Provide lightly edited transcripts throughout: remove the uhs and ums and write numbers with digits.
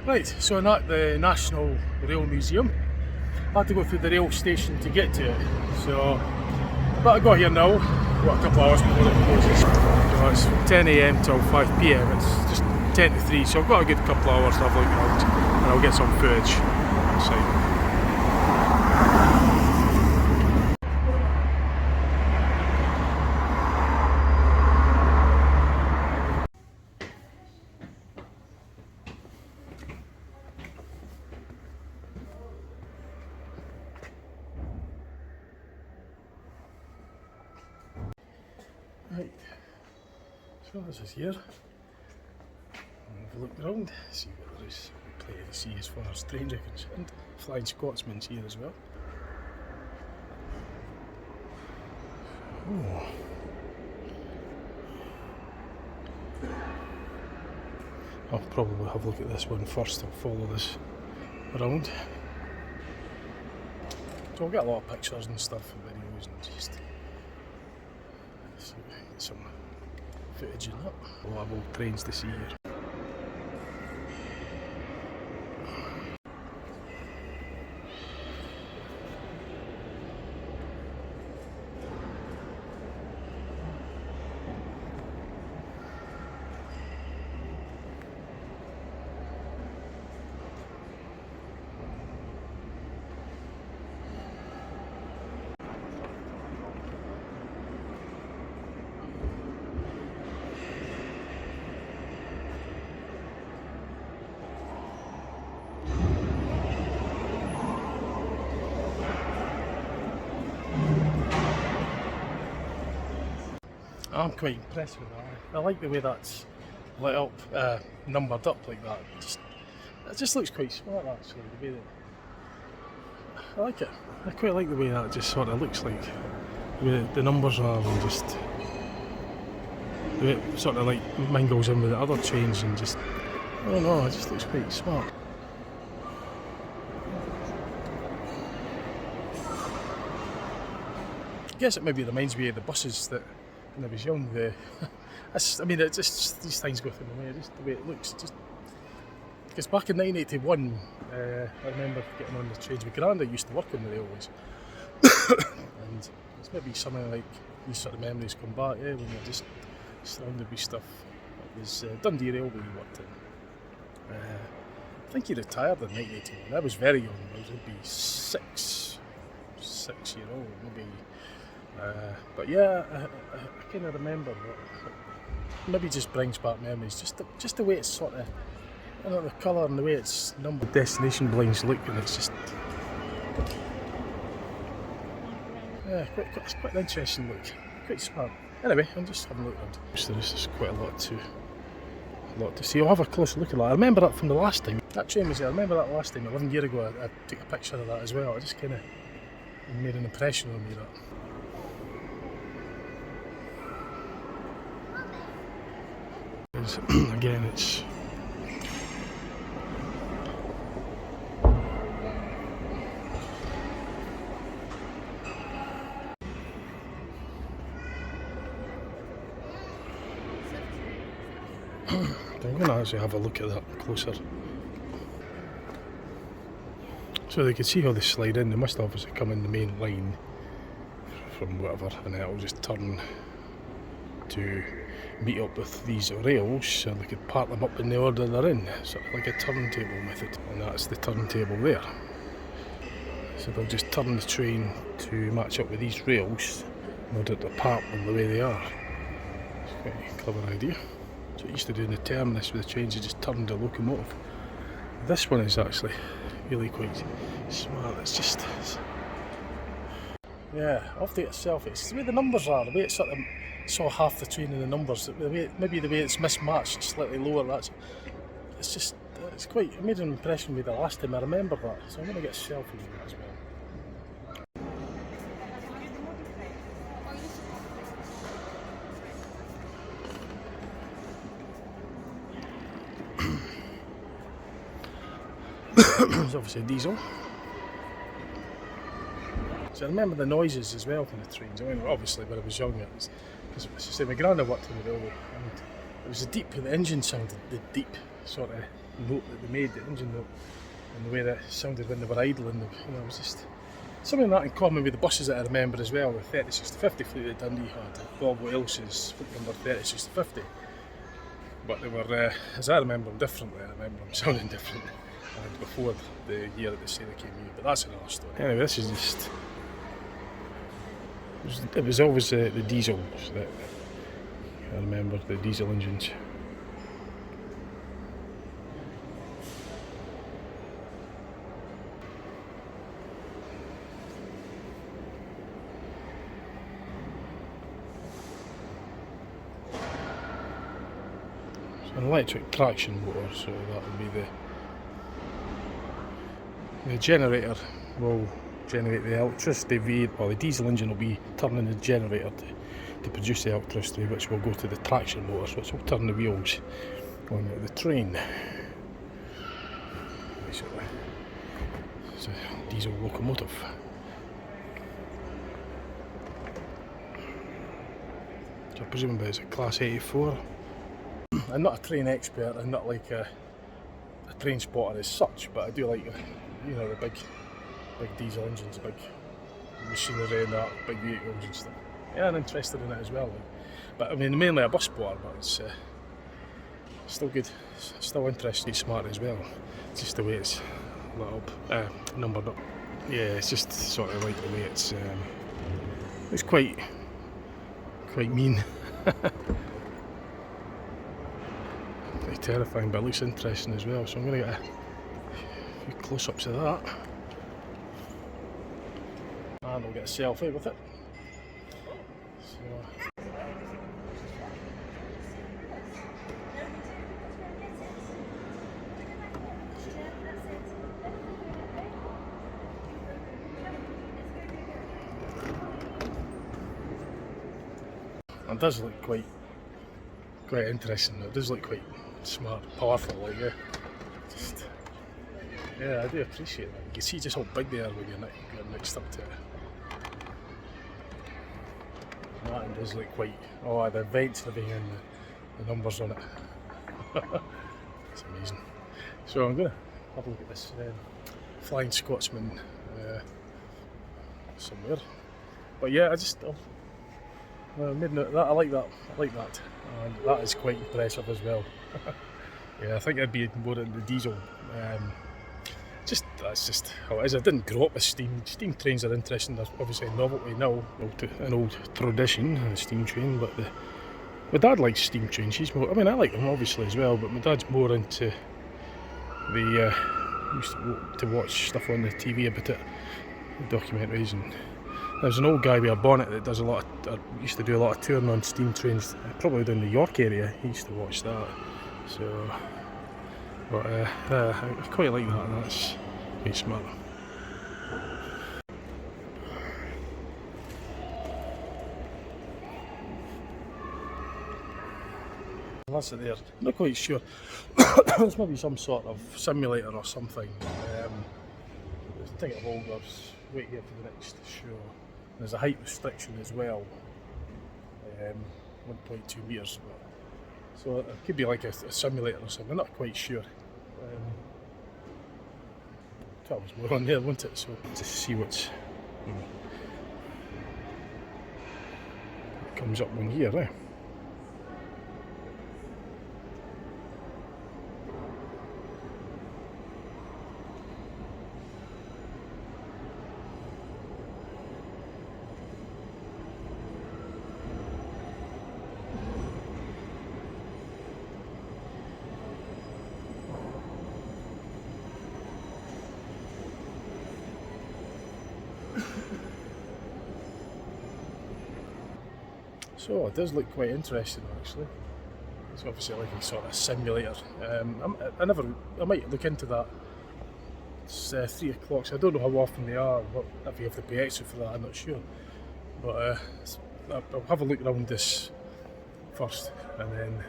Right, so I'm at the National Rail Museum. I had to go through the rail station to get to it, so but I got here now, what, a couple of hours before it closes. So it's from 10 AM till 5 PM, it's just 10 to 3, so I've got a good couple of hours to have a look around and I'll get some footage outside. Right, so this is here. Have a look around, see what there is plenty to see as far as trains are concerned. Flying Scotsman's here as well. Oh. I'll probably have a look at this one first. I'll follow this around. So I'll get a lot of pictures and stuff and videos and just see if I can get some footage in that. A lot of old trains to see here. I'm quite impressed with that. I like the way that's lit up, numbered up like that. It just looks quite smart actually, the way that, I like it. I quite like the way that just sort of looks like, the way the numbers are and just the way it sort of like mingles in with the other trains and just, I don't know, it just looks quite smart. I guess it maybe reminds me of the buses that when I was young, I mean, it's just these things go through my mind, just the way it looks. Just because back in 1981, I remember getting on the trains. My granda used to work on the railways, and it's maybe something like these sort of memories come back. Yeah, when you're just surrounded with stuff. It was Dundee Railway he worked in. I think he retired in 1981. I was very young. I was maybe six year old, maybe. But yeah, I kind of remember that. Maybe just brings back memories. Just the way it's sort of, I don't know, the colour and the way it's numbered. Destination blinds look, and it's just, yeah, it's quite an interesting look. Quite smart. Anyway, I'm just having a look around. So this is quite a lot to see. I'll have a closer look at that. I remember that from the last time. That train was there. I remember that last time, 11 years ago. I took a picture of that as well. I just kind of made an impression on me that. Again, it's I'm going to actually have a look at that closer. So they can see how they slide in. They must obviously come in the main line from whatever, and then it'll just turn to meet up with these rails, so they could part them up in the order they're in, sort of like a turntable method, and that's the turntable there. So they'll just turn the train to match up with these rails in order to part them the way they are. It's quite a clever idea. So it used to do in the terminus with the trains, you just turned the locomotive. This one is actually really quite smart. It's just, yeah, I'll have to get a selfie. It's the way the numbers are, the way it's sort of saw half the train in the numbers, maybe the way it's mismatched, slightly lower. It's just, it's quite, it made an impression with me the last time I remember that, so I'm going to get a selfie of that as well. There's obviously a diesel. So I remember the noises as well from the trains. I mean, obviously when I was young, because as I say, my granda worked in the railway, and it was the engine sounded the deep sort of note that they made, the engine note, and the way that it sounded when they were idling. You know, it was just something that in common with the buses that I remember as well. The 36 to 50 fleet that Dundee had, Volvo Els's fleet number 36 to 50. But they were, as I remember them differently, I remember them sounding different before the year that they say they came out. But that's another story. Anyway, this is just. It was always the diesels that I remember, the diesel engines. An electric traction motor, so that would be the generator will generate the electricity well, the diesel engine will be turning the generator to produce the electricity, which will go to the traction motors, which will turn the wheels on the train. Basically, it's a diesel locomotive. So presumably it's a Class 84. I'm not a train expert, I'm not like a train spotter as such, but I do like, you know, the big diesel engines, big machinery and that, big vehicles and stuff. Yeah, I'm interested in it as well. But I mean, mainly a bus spotter, but it's still good, still interesting, smart as well. It's just the way it's lit up, numbered up. Yeah, it's just sort of like the way it's quite mean. Pretty terrifying, but it looks interesting as well, so I'm going to get a few close-ups of that. And I'll get a selfie with it. So. It does look quite interesting. It does look quite smart, powerful, like yeah, I do appreciate that. You can see just how big they are when you're next up to it. That does look quite. Oh, the vents and everything, and the numbers on it. It's amazing. So I'm gonna have a look at this Flying Scotsman somewhere. But yeah, I just. I like that, and that is quite impressive as well. Yeah, I think I'd be more into the diesel. That's just how it is. I didn't grow up with steam. Steam trains are interesting. That's obviously a novelty now, an old tradition, the steam train. But my dad likes steam trains. He's more. I mean, I like them obviously as well, but my dad's more into the. Used to watch stuff on the TV about it, documentaries and. There's an old guy with a bonnet that does used to do a lot of touring on steam trains, probably down the York area. He used to watch that. So, but I quite like that. That's very smart. That's it there. I'm not quite sure. There's maybe some sort of simulator or something. I think it will wait here for the next show. There's a height restriction as well, 1.2 metres. So it could be like a simulator or something. I'm not quite sure. That was more on there, wasn't it? So to see what's comes up on here, eh? So it does look quite interesting actually. It's obviously like a sort of simulator. I might look into that. It's 3 o'clock, so I don't know how often they are, but if you have to pay extra for that, I'm not sure. But I'll have a look around this first, and then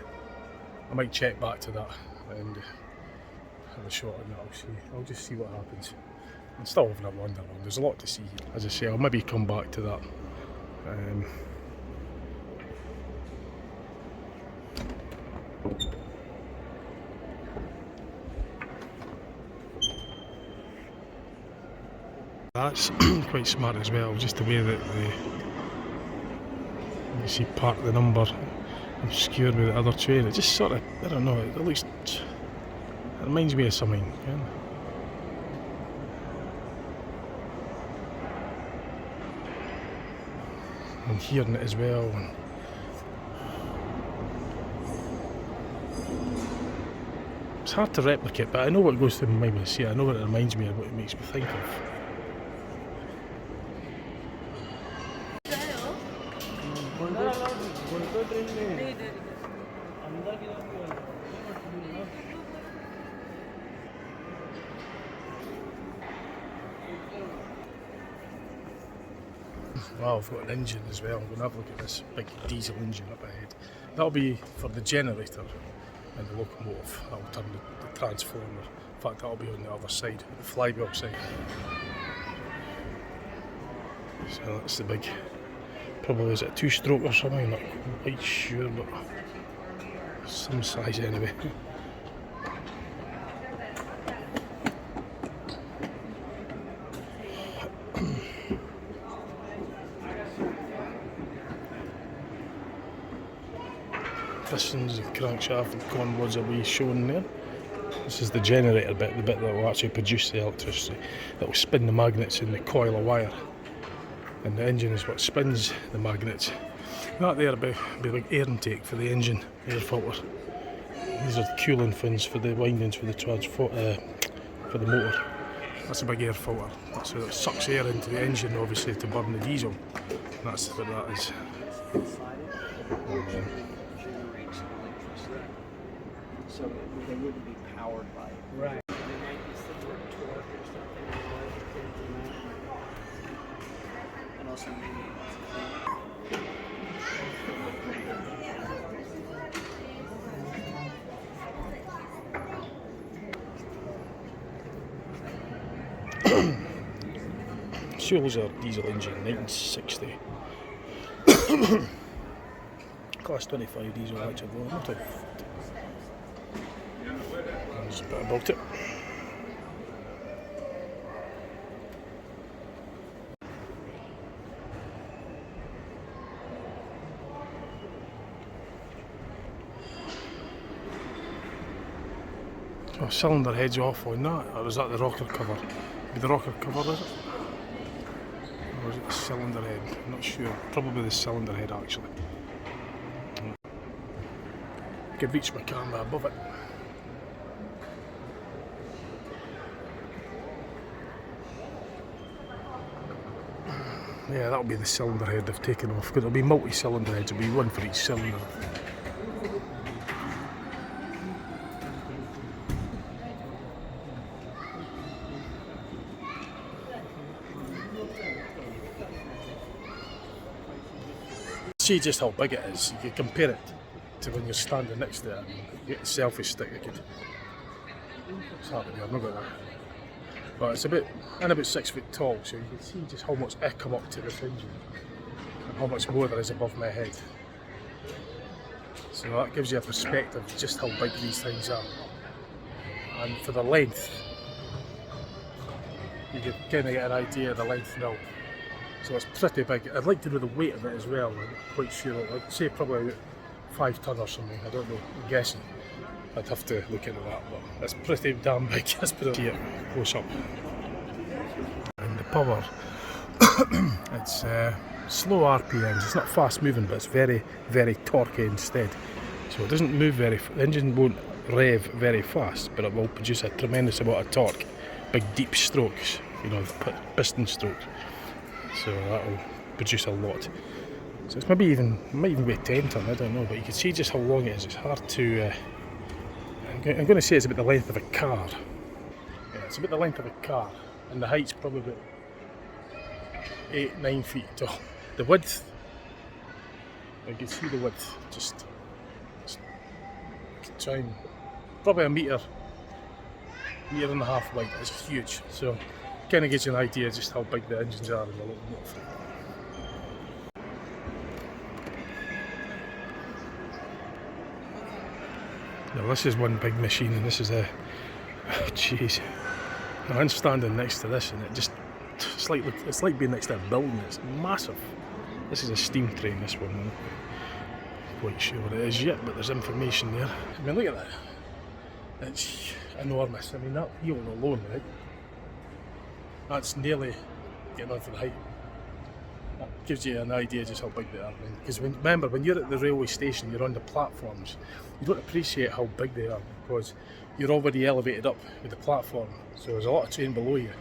I might check back to that and have a shot and I'll just see what happens. I'm still having a wander around. There's a lot to see. As I say, I'll maybe come back to that. That's quite smart as well, just the way that you see part of the number obscured with the other train. It just sort of, I don't know, it looks, it reminds me of something. Yeah? And hearing it as well. And it's hard to replicate, but I know what goes through my mind when I see it. I know what it reminds me of, what it makes me think of. Wow, I've got an engine as well. I'm going to have a look at this big diesel engine up ahead. That'll be for the generator and the locomotive. That'll turn the transformer. In fact, that'll be on the other side, the flywheel side. So that's the big, probably is it a 2-stroke or something? I'm not quite sure, but some size anyway. Pistons and crankshaft and conrods will be shown there. This is the generator bit, the bit that will actually produce the electricity. That will spin the magnets in the coil of wire. And the engine is what spins the magnets. That there will be like air intake for the engine, air filter. These are the cooling fins for the windings for the for the motor. That's a big air filter. So it sucks air into the engine, obviously, to burn the diesel. And that's what that is. So they wouldn't be powered by it. Right. They might be similar to torque or something. And also maybe Sulzer diesel engine, 1960. Class 25 diesel electric motor. There's a bit about it. Oh, cylinder head's off on that, or is that the rocker cover? Be the rocker cover, is it? Or is it the cylinder head? I'm not sure. Probably the cylinder head actually. I could reach my camera above it. Yeah, that'll be the cylinder head they've taken off, because it'll be multi-cylinder heads, it'll be one for each cylinder. See just how big it is. You can compare it to when you're standing next to it. You get the selfie stick, you could. It's hard to be, I've not got that. But it's about 6 foot tall, so you can see just how much I come up to this engine and how much more there is above my head. So that gives you a perspective of just how big these things are. And for the length, you can kind of get an idea of the length now. So it's pretty big. I'd like to know the weight of it as well. I'm not quite sure. I'd say probably about 5 ton or something. I don't know. I'm guessing. I'd have to look into that, but it's pretty damn big. Let's put it here close up. And the power, it's slow RPMs. It's not fast moving, but it's very, very torquey instead. So it doesn't move very. The engine won't rev very fast, but it will produce a tremendous amount of torque. Big deep strokes, you know, piston strokes. So that will produce a lot. So it's maybe even, it might even be a 10 ton, I don't know, but you can see just how long it is. It's hard to, I'm going to say it's about the length of a car. Yeah, it's about the length of a car, and the height's probably about 8-9 feet tall. The width, you can see the width, just try and, probably a metre and a half wide. It's huge. So kind of gives you an idea just how big the engines are in the locomotive. Now this is one big machine, and this is a, oh jeez, I'm standing next to this and it just it's like being next to a building. It's massive. This is a steam train, this one. I'm not quite sure what it is yet, but there's information there. I mean, look at that. It's enormous. I mean, that wheel alone, right? That's nearly getting on for the height. That gives you an idea just how big they are. Because remember, when you're at the railway station, you're on the platforms, you don't appreciate how big they are because you're already elevated up with the platform. So there's a lot of train below you.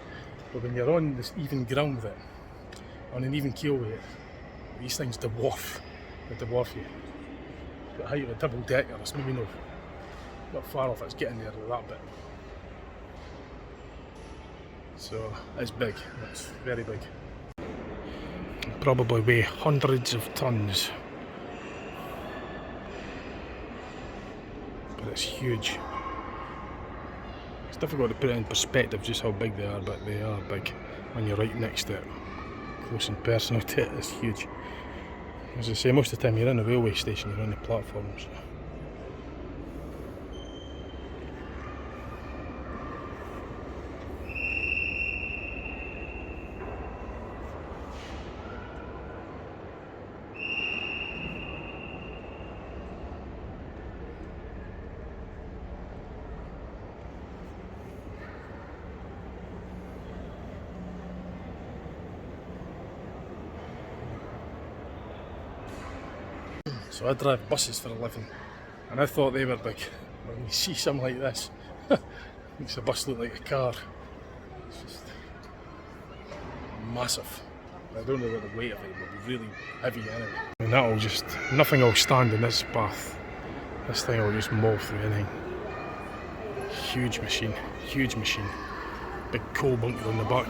But when you're on this even ground with it, on an even keel with it, these things dwarf you. The height of a double decker, it's maybe not far off it's getting there to that bit. So it's big, it's very big. Probably weigh hundreds of tons. But it's huge. It's difficult to put it in perspective just how big they are, but they are big when you're right next to it. Close and personal to it, it's huge. As I say, most of the time you're in a railway station, you're on the platforms. So I drive buses for a living, and I thought they were big. When you see something like this, makes a bus look like a car. It's just massive. I don't know what the weight of it will be, really heavy anyway. And that'll just, nothing will stand in this path. This thing will just mow through anything. Huge machine, huge machine. Big coal bunker on the back.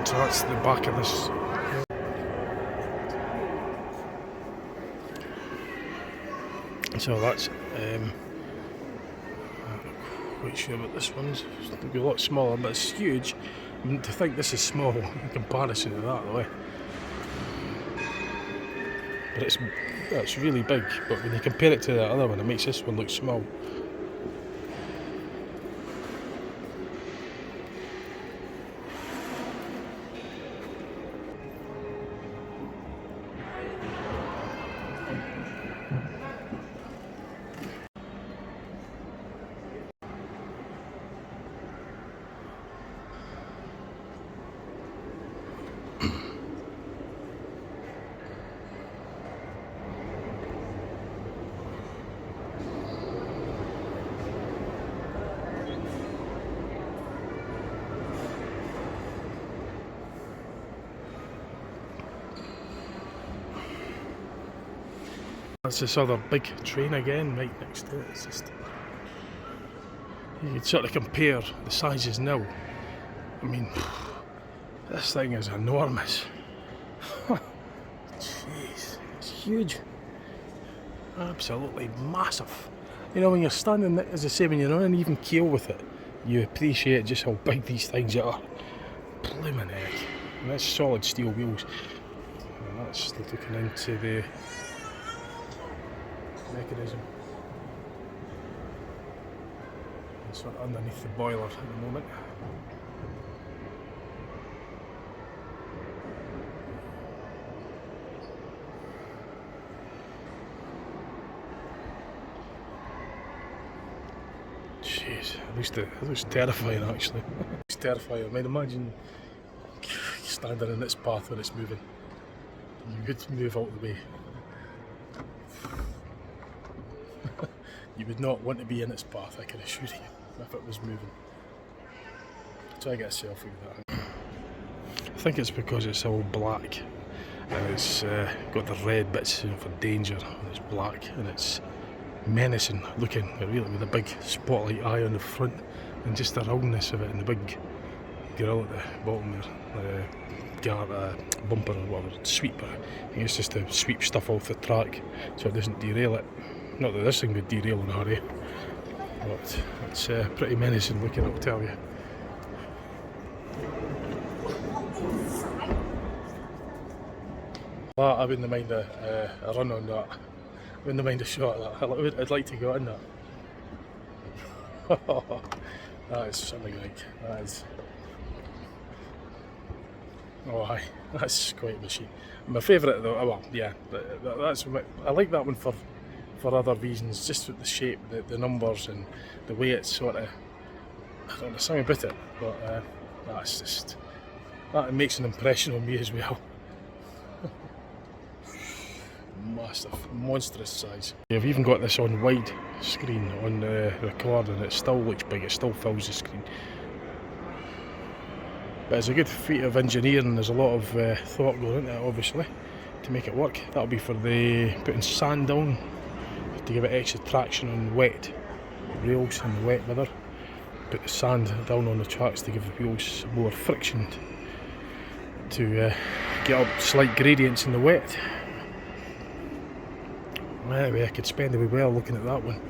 So that's the back of this. So that's, I'm not quite sure what this one's. It'll be a lot smaller, but it's huge. I mean, to think this is small in comparison to that, though. But it's really big. But when you compare it to that other one, it makes this one look small. That's this other big train again, right next to it. It's just, you can sort of compare the sizes now. I mean, this thing is enormous. Jeez, it's huge. Absolutely massive. You know, when you're standing, as I say, when you're on an even keel with it, you appreciate just how big these things are. Blimmin' heck. And that's solid steel wheels. And that's looking into the mechanism. It's sort of underneath the boiler at the moment. Jeez, it looks terrifying actually. It's terrifying. I mean, imagine standing in its path when it's moving. You would move out of the way. You would not want to be in its path, I can assure you, if it was moving. Try to get a selfie with that. I think it's because it's all black and it's got the red bits for danger, and it's black and it's menacing looking, really, with a big spotlight eye on the front and just the roundness of it and the big grill at the bottom there. Bumper or whatever, sweeper. I think it's just to sweep stuff off the track so it doesn't derail it. Not that this thing would derail in a hurry. but it's pretty menacing looking, I'll tell you. I wouldn't mind a run on that. I wouldn't mind a shot at that. I'd like to go in that. That is something like that is. Oh, aye, that's quite a machine. My favourite though, well, yeah, that's I like that one for other reasons, just with the shape, the numbers, and the way it's sort of. I don't know, something about it, but that's just that makes an impression on me as well. Massive, monstrous size. I've even got this on wide screen on the record, and it still looks big. It still fills the screen. But it's a good feat of engineering. There's a lot of thought going into it, obviously, to make it work. That'll be for the putting sand down to give it extra traction on wet rails and the wet weather. Put the sand down on the tracks to give the wheels more friction to get up slight gradients in the wet. Anyway, I could spend a wee while looking at that one.